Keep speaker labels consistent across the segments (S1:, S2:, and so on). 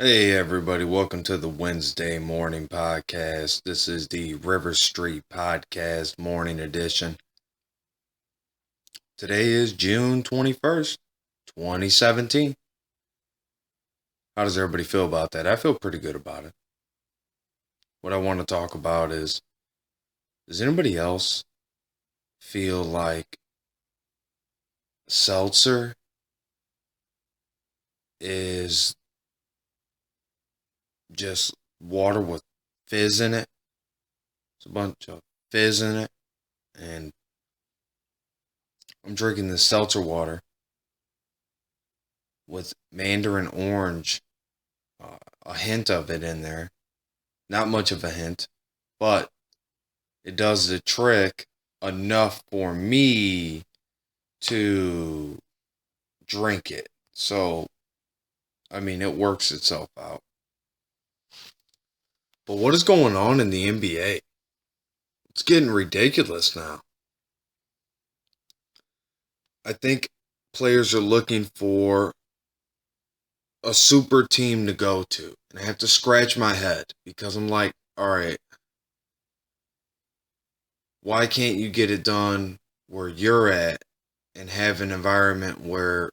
S1: Hey everybody, welcome to the Wednesday morning podcast. This is the River Street Podcast morning edition. Today is June 21st, 2017. How does everybody feel about that? I feel pretty good about it. What I want to talk about is, does anybody else feel like seltzer is just water with fizz in it? It's a bunch of fizz in it, and I'm drinking this seltzer water with mandarin orange, a hint of it in there. Not much of a hint, but it does the trick enough for me to drink it. So, I mean, it works itself out. But what is going on in the NBA? It's getting ridiculous now. I think players are looking for a super team to go to. And I have to scratch my head because I'm like, all right, why can't you get it done where you're at and have an environment where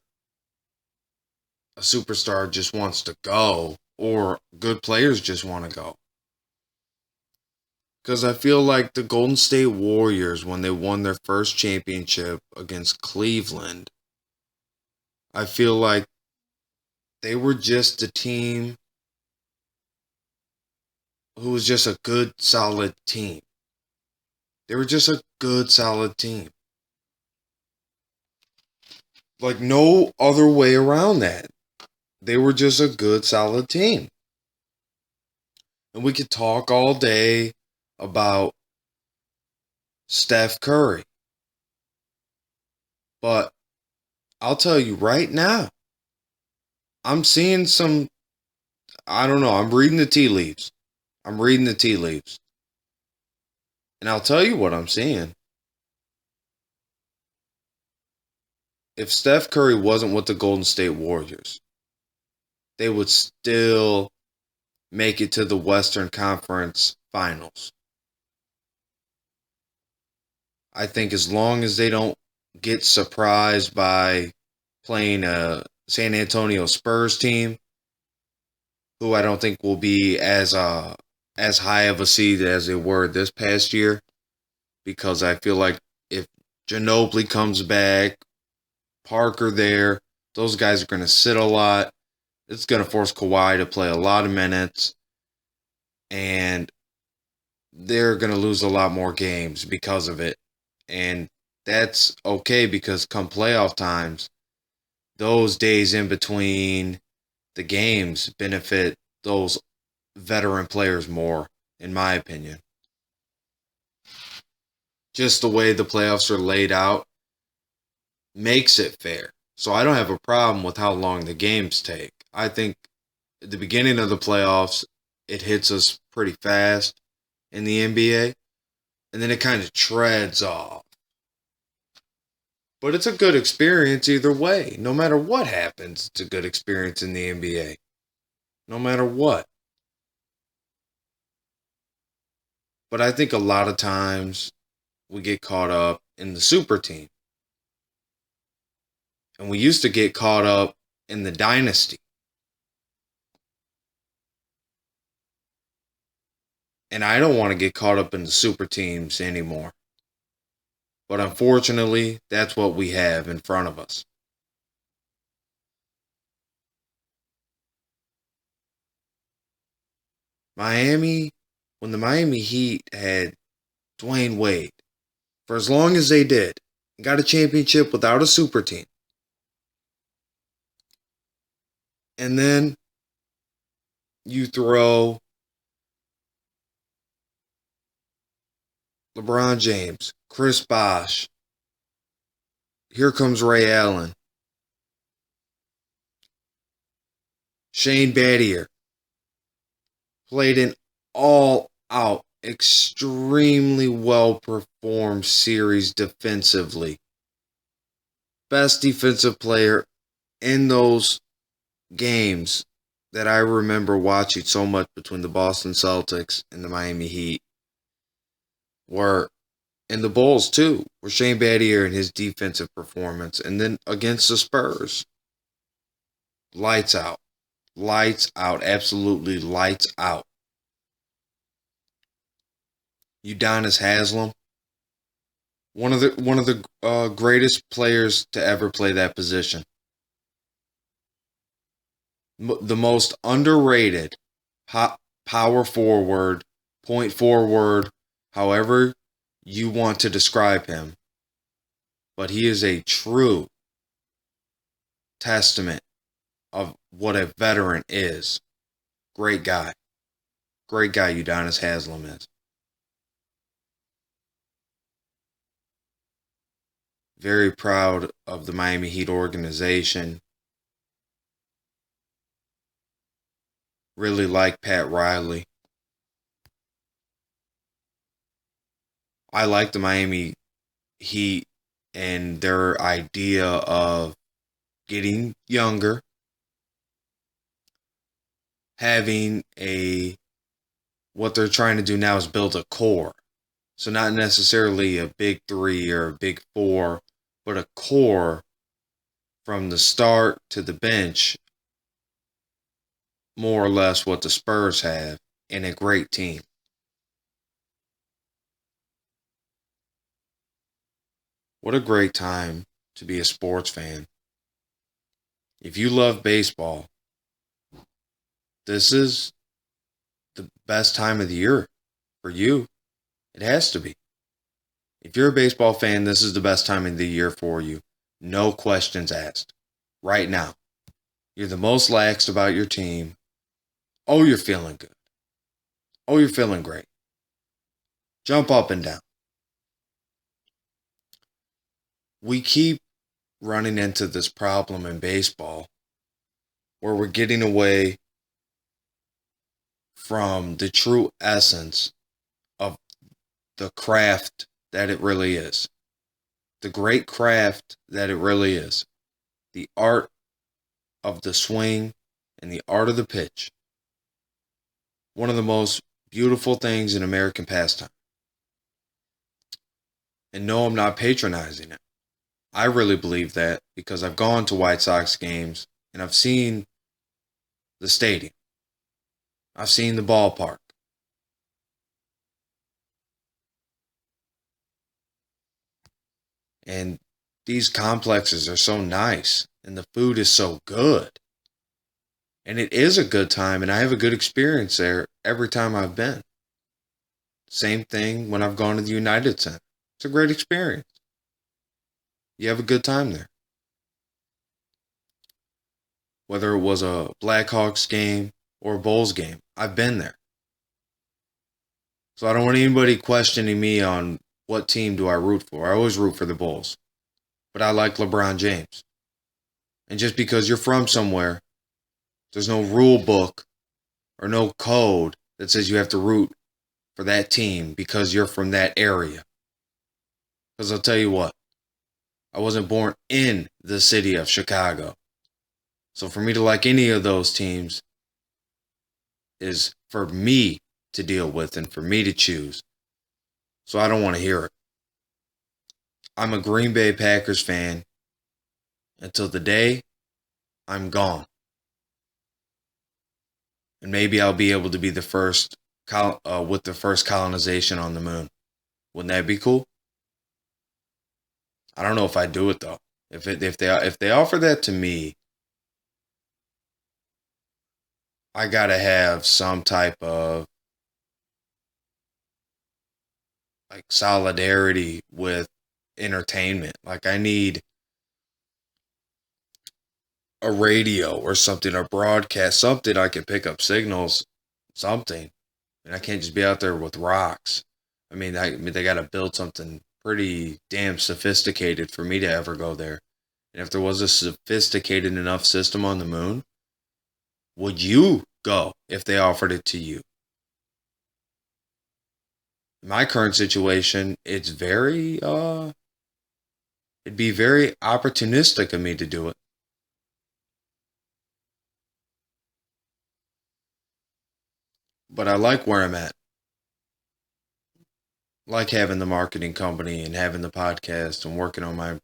S1: a superstar just wants to go or good players just want to go? Because I feel like the Golden State Warriors, when they won their first championship against Cleveland, I feel like they were just a team who was just a good, solid team. They were just a good, solid team. Like, no other way around that. They were just a good, solid team. And we could talk all day about Steph Curry. But I'll tell you right now, I'm seeing some, I don't know, I'm reading the tea leaves. I'm reading the tea leaves. And I'll tell you what I'm seeing. If Steph Curry wasn't with the Golden State Warriors, they would still make it to the Western Conference Finals. I think as long as they don't get surprised by playing a San Antonio Spurs team, who I don't think will be as high of a seed as they were this past year, because I feel like if Ginobili comes back, Parker there, those guys are going to sit a lot. It's going to force Kawhi to play a lot of minutes, and they're going to lose a lot more games because of it. And that's okay because come playoff times, those days in between the games benefit those veteran players more, in my opinion. Just the way the playoffs are laid out makes it fair. So I don't have a problem with how long the games take. I think at the beginning of the playoffs, it hits us pretty fast in the NBA, and then it kind of treads off. But it's a good experience either way. No matter what happens, it's a good experience in the NBA. No matter what. But I think a lot of times we get caught up in the super team. And we used to get caught up in the dynasty. And I don't want to get caught up in the super teams anymore. But unfortunately, that's what we have in front of us. Miami, when the Miami Heat had Dwayne Wade, for as long as they did, got a championship without a super team. And then you throw LeBron James, Chris Bosh, here comes Ray Allen, Shane Battier, played an all out, extremely well performed series defensively. Best defensive player in those games that I remember watching so much between the Boston Celtics and the Miami Heat were, and the Bulls too, were Shane Battier and his defensive performance. And then against the Spurs, lights out. Lights out. Absolutely lights out. Udonis Haslem, one of the greatest players to ever play that position. The most underrated power forward, point forward, however you want to describe him. But he is a true testament of what a veteran is. Great guy. Great guy Udonis Haslem is. Very proud of the Miami Heat organization. Really like Pat Riley. I like the Miami Heat and their idea of getting younger, having what they're trying to do now is build a core. So not necessarily a big three or a big four, but a core from the start to the bench, more or less what the Spurs have, and a great team. What a great time to be a sports fan. If you love baseball, this is the best time of the year for you. It has to be. If you're a baseball fan, this is the best time of the year for you. No questions asked. Right now. You're the most laxed about your team. Oh, you're feeling good. Oh, you're feeling great. Jump up and down. We keep running into this problem in baseball where we're getting away from the true essence of the craft that it really is. The great craft that it really is. The art of the swing and the art of the pitch. One of the most beautiful things in American pastime. And no, I'm not patronizing it. I really believe that because I've gone to White Sox games and I've seen the stadium. I've seen the ballpark. And these complexes are so nice and the food is so good. And it is a good time and I have a good experience there every time I've been. Same thing when I've gone to the United Center. It's a great experience. You have a good time there. Whether it was a Blackhawks game or a Bulls game, I've been there. So I don't want anybody questioning me on what team do I root for. I always root for the Bulls. But I like LeBron James. And just because you're from somewhere, there's no rule book or no code that says you have to root for that team because you're from that area. Because I'll tell you what, I wasn't born in the city of Chicago. So for me to like any of those teams is for me to deal with and for me to choose. So I don't want to hear it. I'm a Green Bay Packers fan until the day I'm gone. And maybe I'll be able to be the first with the first colonization on the moon. Wouldn't that be cool? I don't know if I do it though. If they offer that to me, I gotta have some type of like solidarity with entertainment. Like I need a radio or something, or broadcast something I can pick up signals, something. And I can't just be out there with rocks. I mean they gotta build something pretty damn sophisticated for me to ever go there. And if there was a sophisticated enough system on the moon, would you go if they offered it to you? In my current situation, it'd be very opportunistic of me to do it. But I like where I'm at. Like having the marketing company and having the podcast and working on my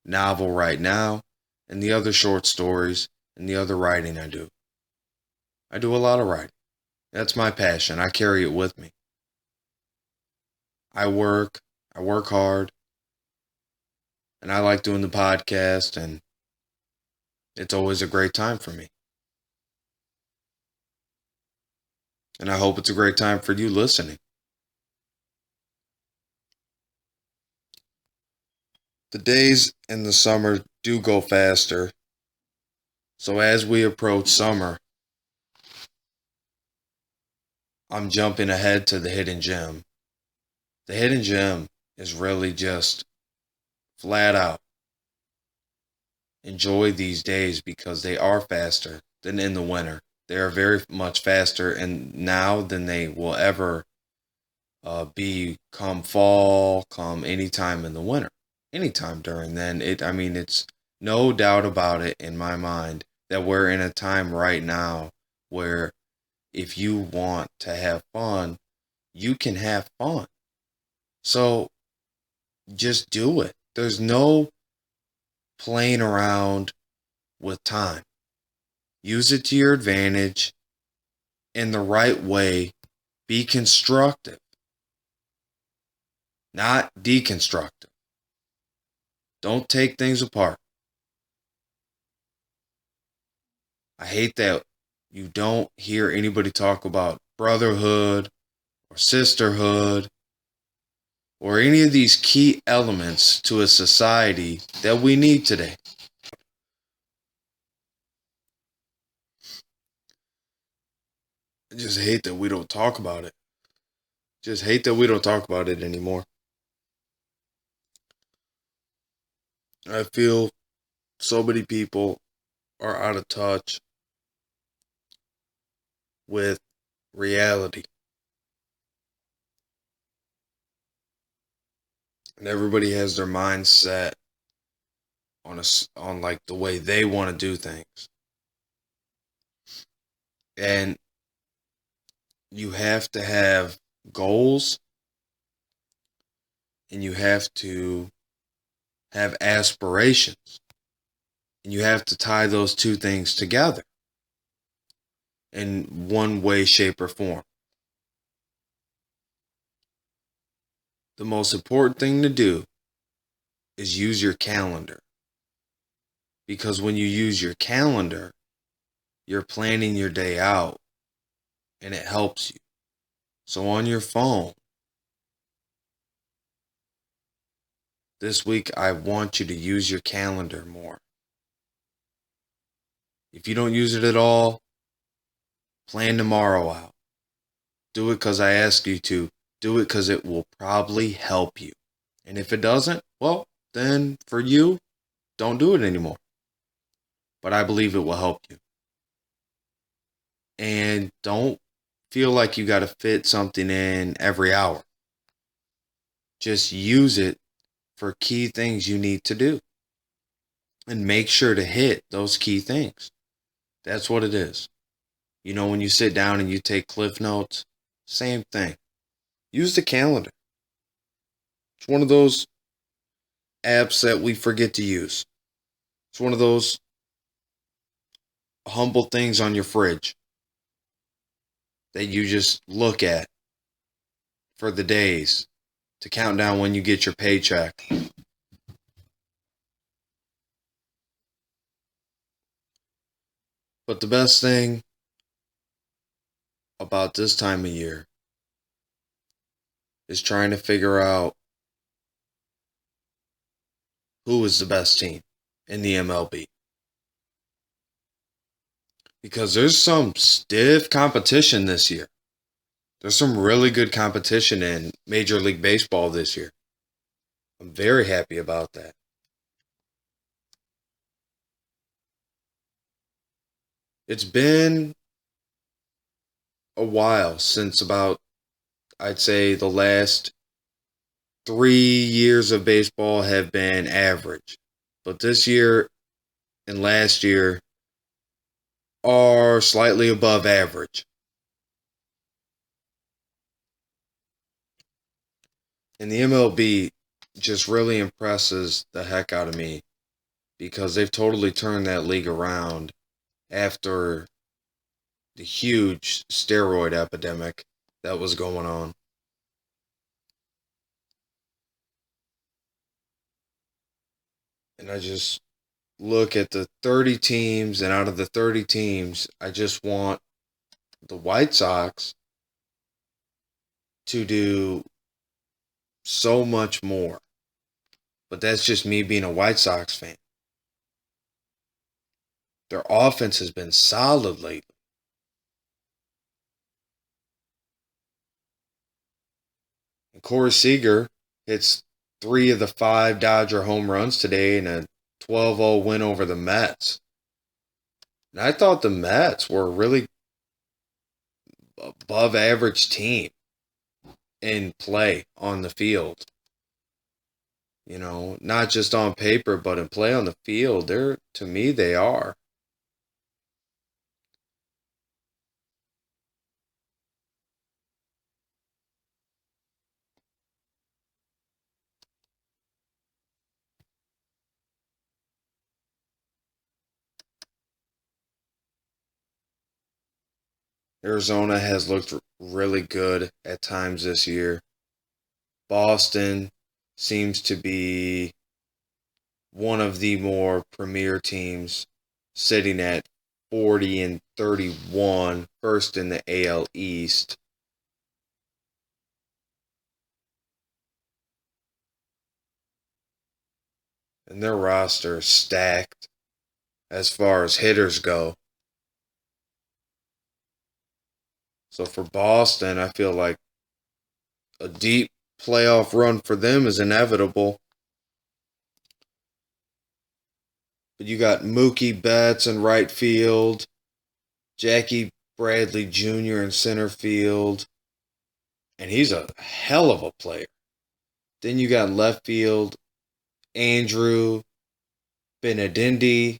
S1: novel right now and the other short stories and the other writing I do. I do a lot of writing. That's my passion. I carry it with me. I work hard, and I like doing the podcast, and it's always a great time for me. And I hope it's a great time for you listening. The days in the summer do go faster. So as we approach summer, I'm jumping ahead to the hidden gem. The hidden gem is really just flat out enjoy these days because they are faster than in the winter. They are very much faster and now than they will ever be come fall, come anytime in the winter, anytime during then. It's no doubt about it in my mind that we're in a time right now where if you want to have fun, you can have fun. So just do it. There's no playing around with time. Use it to your advantage in the right way. Be constructive, not deconstructive. Don't take things apart. I hate that you don't hear anybody talk about brotherhood or sisterhood or any of these key elements to a society that we need today. I just hate that we don't talk about it. Just hate that we don't talk about it anymore. I feel so many people are out of touch with reality. And everybody has their mindset on like the way they want to do things. And you have to have goals and you have to have aspirations. And you have to tie those two things together in one way, shape, or form. The most important thing to do is use your calendar. Because when you use your calendar, you're planning your day out and it helps you. So on your phone, this week I want you to use your calendar more. If you don't use it at all, plan tomorrow out. Do it because I ask you to. Do it because it will probably help you. And if it doesn't, well, then for you, don't do it anymore. But I believe it will help you. And don't feel like you got to fit something in every hour. Just use it for key things you need to do. And make sure to hit those key things. That's what it is. You know, when you sit down and you take cliff notes, same thing. Use the calendar. It's one of those apps that we forget to use. It's one of those humble things on your fridge that you just look at for the days to count down when you get your paycheck. But the best thing about this time of year is trying to figure out who is the best team in the MLB. Because there's some stiff competition this year. There's some really good competition in Major League Baseball this year. I'm very happy about that. It's been a while since about, I'd say, the last 3 years of baseball have been average. But this year and last year are slightly above average. And the MLB just really impresses the heck out of me because they've totally turned that league around after the huge steroid epidemic that was going on. And I just look at the 30 teams, and out of the 30 teams, I just want the White Sox to do so much more. But that's just me being a White Sox fan. Their offense has been solid lately. And Corey Seager hits 3 of the 5 Dodger home runs today in a 12-0 win over the Mets. And I thought the Mets were a really above average team in play on the field. You know, not just on paper, but in play on the field. To me, they are. Arizona has looked really good at times this year. Boston seems to be one of the more premier teams, sitting at 40-31, first in the AL East. And their roster is stacked as far as hitters go. So for Boston, I feel like a deep playoff run for them is inevitable. But you got Mookie Betts in right field, Jackie Bradley Jr. in center field, and he's a hell of a player. Then you got left field, Andrew Benintendi,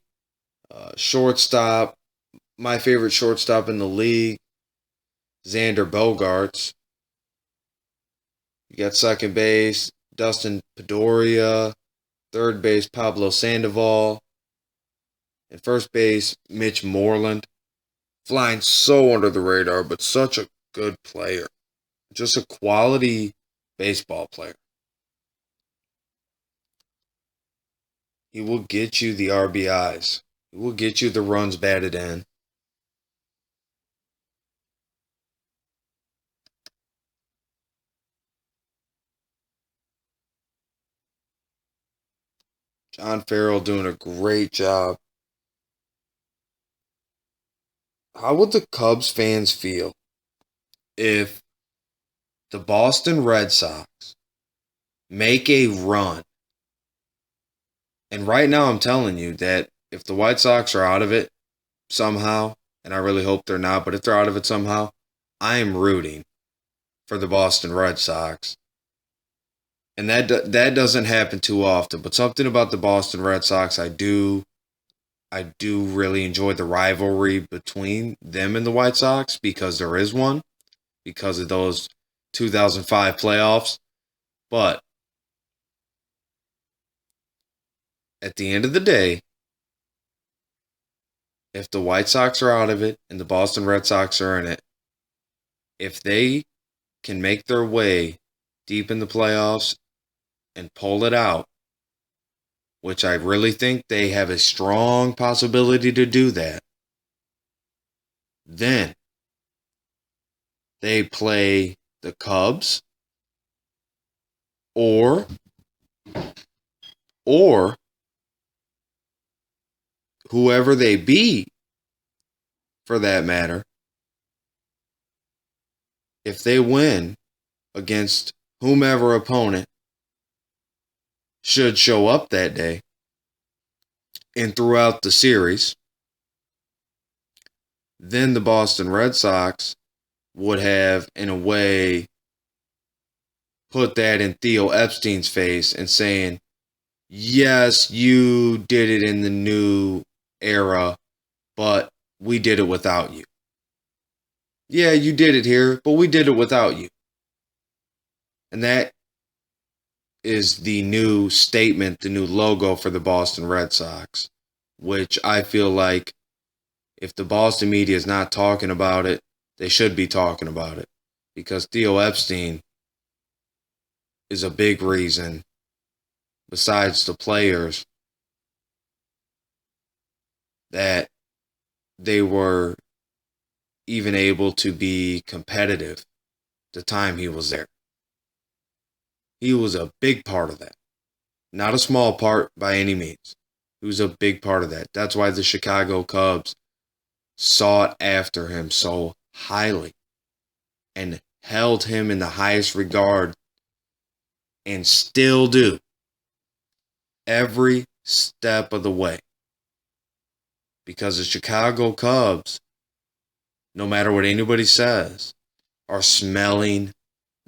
S1: shortstop, my favorite shortstop in the league, Xander Bogaerts. You got second base, Dustin Pedroia, third base, Pablo Sandoval, and first base, Mitch Moreland. Flying so under the radar, but such a good player. Just a quality baseball player. He will get you the RBIs. He will get you the runs batted in. John Farrell doing a great job. How would the Cubs fans feel if the Boston Red Sox make a run? And right now I'm telling you that if the White Sox are out of it somehow, and I really hope they're not, but if they're out of it somehow, I am rooting for the Boston Red Sox. And that doesn't happen too often, but something about the Boston Red Sox, I do really enjoy the rivalry between them and the White Sox, because there is one, because of those 2005 playoffs. But at the end of the day, if the White Sox are out of it and the Boston Red Sox are in it, if they can make their way deep in the playoffs and pull it out, which I really think they have a strong possibility to do that, then they play the Cubs or whoever they beat, for that matter. If they win against whomever opponent should show up that day and throughout the series, then the Boston Red Sox would have, in a way, put that in Theo Epstein's face and saying, yes, you did it in the new era, but we did it without you. Yeah, you did it here, but we did it without you. And that is the new statement, the new logo for the Boston Red Sox, which I feel like if the Boston media is not talking about it, they should be talking about it. Because Theo Epstein is a big reason, besides the players, that they were even able to be competitive the time he was there. He was a big part of that. Not a small part by any means. He was a big part of that. That's why the Chicago Cubs sought after him so highly and held him in the highest regard and still do every step of the way. Because the Chicago Cubs, no matter what anybody says, are smelling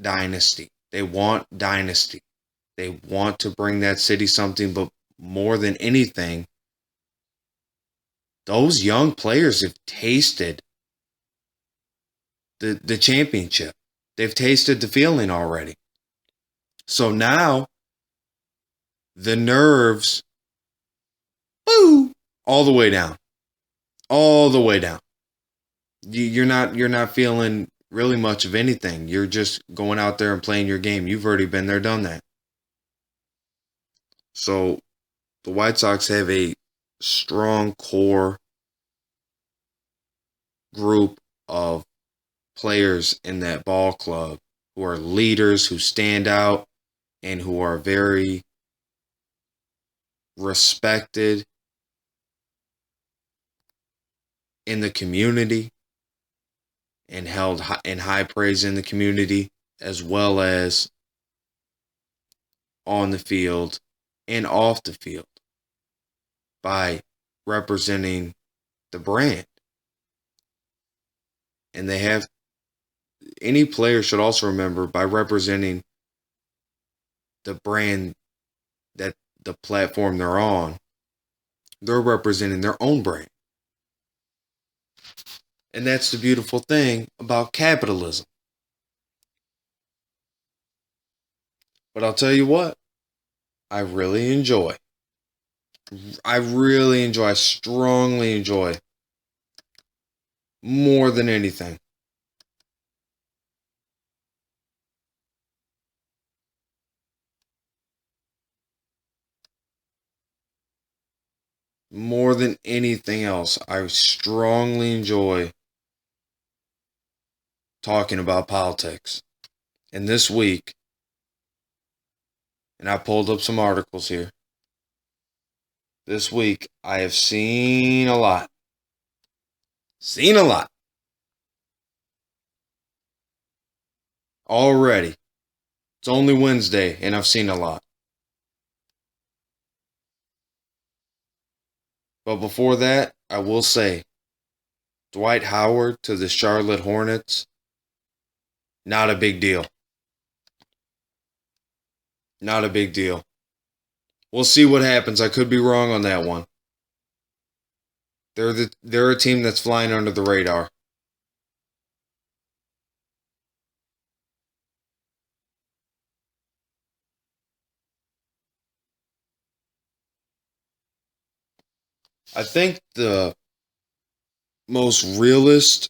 S1: dynasty. They want dynasty. They want to bring that city something, but more than anything, those young players have tasted the championship. They've tasted the feeling already. So now the nerves, boo, all the way down. All the way down. You're not feeling really much of anything. You're just going out there and playing your game. You've already been there, done that. So the White Sox have a strong core group of players in that ball club who are leaders, who stand out, and who are very respected in the community and held in high praise in the community, as well as on the field and off the field by representing the brand. And they have, any player should also remember, by representing the brand, that the platform they're on, they're representing their own brand. And that's the beautiful thing about capitalism. But I'll tell you what, I really enjoy. I strongly enjoy, more than anything, more than anything else, I strongly enjoy talking about politics. And this week, and I pulled up some articles here, this week I have seen a lot. Seen a lot. Already. It's only Wednesday, and I've seen a lot. But before that, I will say, Dwight Howard to the Charlotte Hornets, not a big deal. Not a big deal. We'll see what happens. I could be wrong on that one. They're a team that's flying under the radar. I think the most realist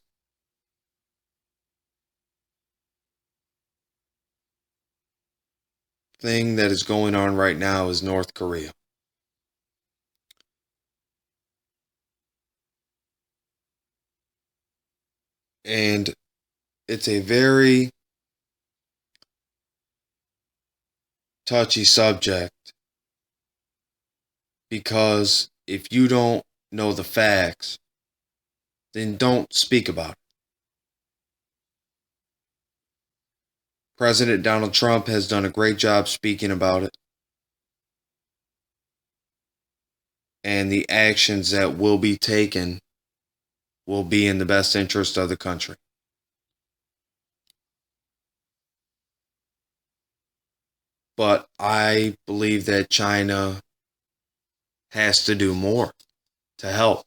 S1: thing that is going on right now is North Korea. And it's a very touchy subject, because if you don't know the facts, then don't speak about it. President Donald Trump has done a great job speaking about it, and the actions that will be taken will be in the best interest of the country. But I believe that China has to do more to help.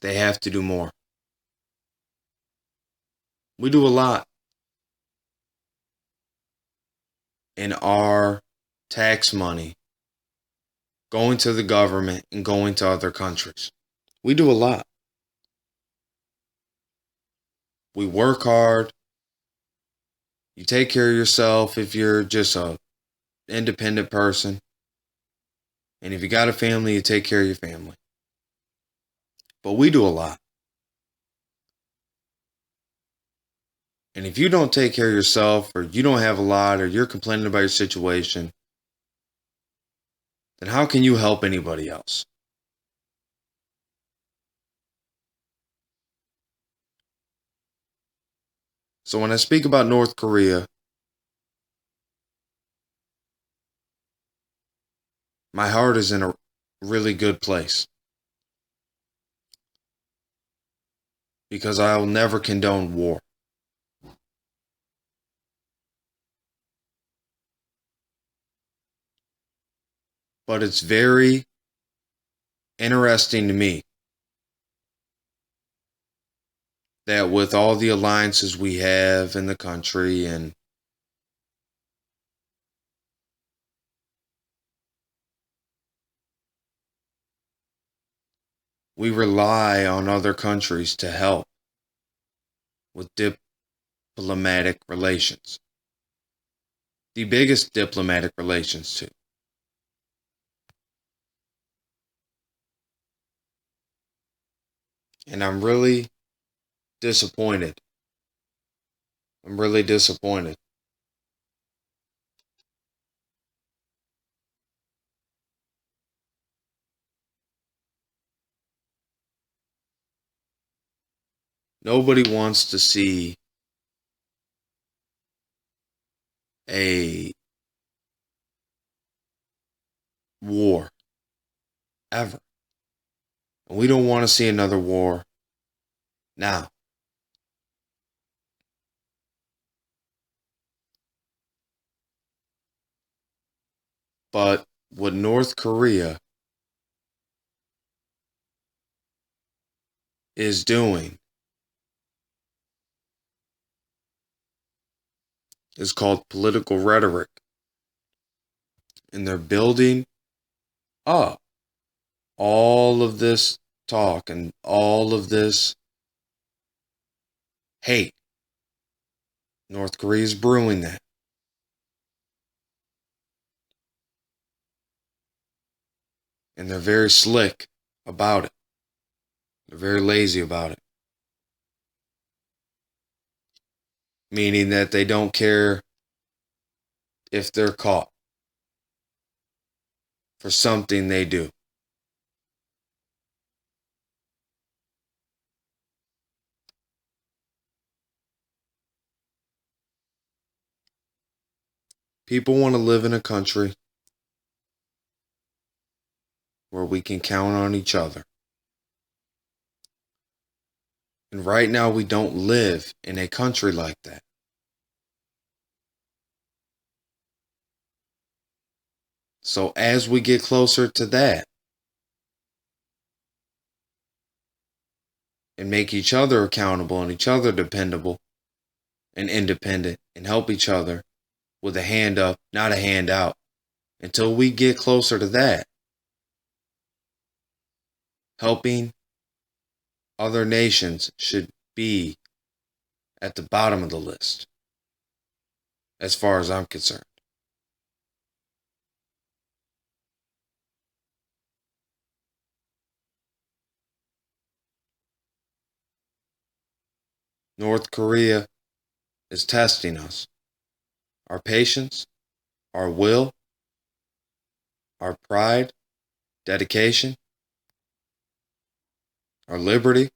S1: They have to do more. We do a lot. in our tax money going to the government and going to other countries. We do a lot. We work hard. You take care of yourself if you're just a independent person. And if you got a family, you take care of your family. But we do a lot. And if you don't take care of yourself, or you don't have a lot, or you're complaining about your situation, then how can you help anybody else? So when I speak about North Korea, my heart is in a really good place. Because I'll never condone war. But it's very interesting to me that with all the alliances we have in the country, and we rely on other countries to help with diplomatic relations. The biggest diplomatic relations too. And I'm really disappointed. I'm really disappointed. Nobody wants to see a war ever. And we don't want to see another war now. But what North Korea is doing is called political rhetoric. And they're building up all of this talk and all of this hate. North Korea is brewing that. And they're very slick about it. They're very lazy about it. Meaning that they don't care if they're caught for something they do. People want to live in a country where we can count on each other. And right now, we don't live in a country like that. So as we get closer to that and make each other accountable and each other dependable and independent and help each other with a hand up, not a hand out, until we get closer to that, helping other nations should be at the bottom of the list, as far as I'm concerned. North Korea is testing us. Our patience, our will, our pride, dedication, our liberty,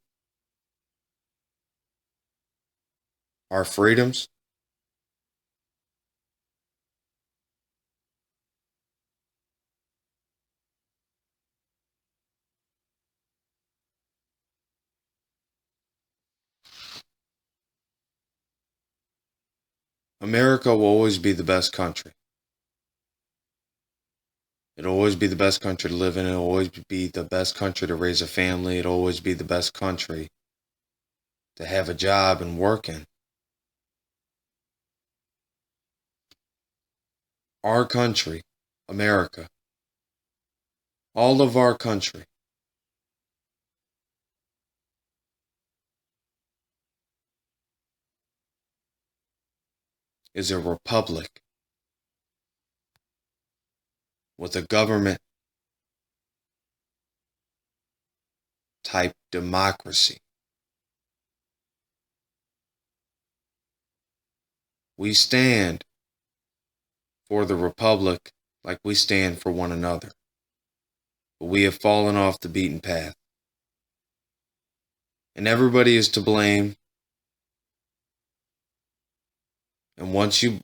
S1: our freedoms. America will always be the best country. It'll always be the best country to live in. It'll always be the best country to raise a family. It'll always be the best country to have a job and work in. our country, America, all of our country, is a republic with a government type democracy. We stand for the republic like we stand for one another. But we have fallen off the beaten path. And everybody is to blame. And once you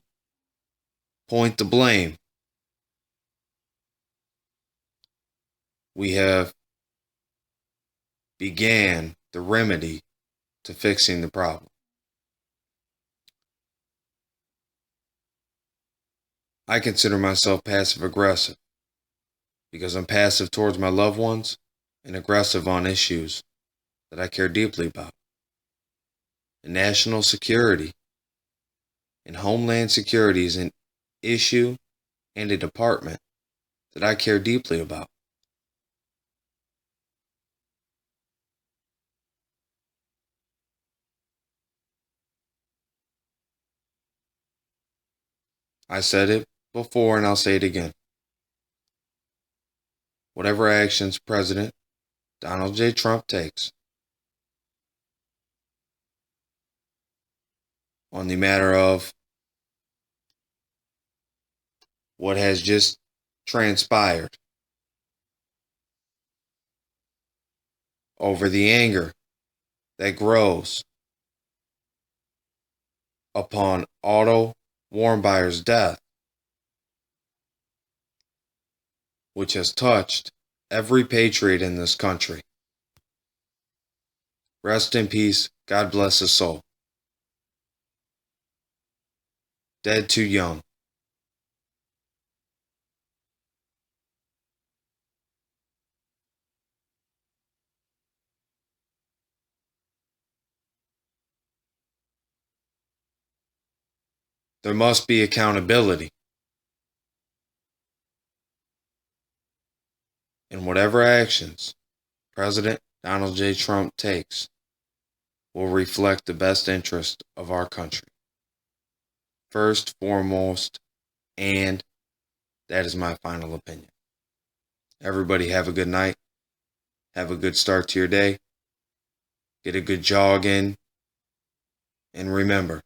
S1: point the blame, we have began the remedy to fixing the problem. I consider myself passive aggressive because I'm passive towards my loved ones and aggressive on issues that I care deeply about. And national security and homeland security is an issue and a department that I care deeply about. I said it before and I'll say it again. Whatever actions President Donald J. Trump takes on the matter of what has just transpired over the anger that grows upon Otto Warmbier's death, which has touched every patriot in this country. Rest in peace. God bless his soul. Dead too young. There must be accountability. And whatever actions President Donald J. Trump takes will reflect the best interest of our country. First, foremost, and that is my final opinion. Everybody have a good night. Have a good start to your day. Get a good jog in. And remember,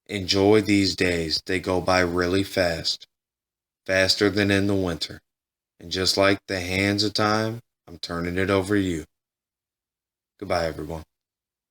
S1: enjoy these days. They go by really fast. Faster than in the winter. And just like the hands of time, I'm turning it over to you. Goodbye, everyone.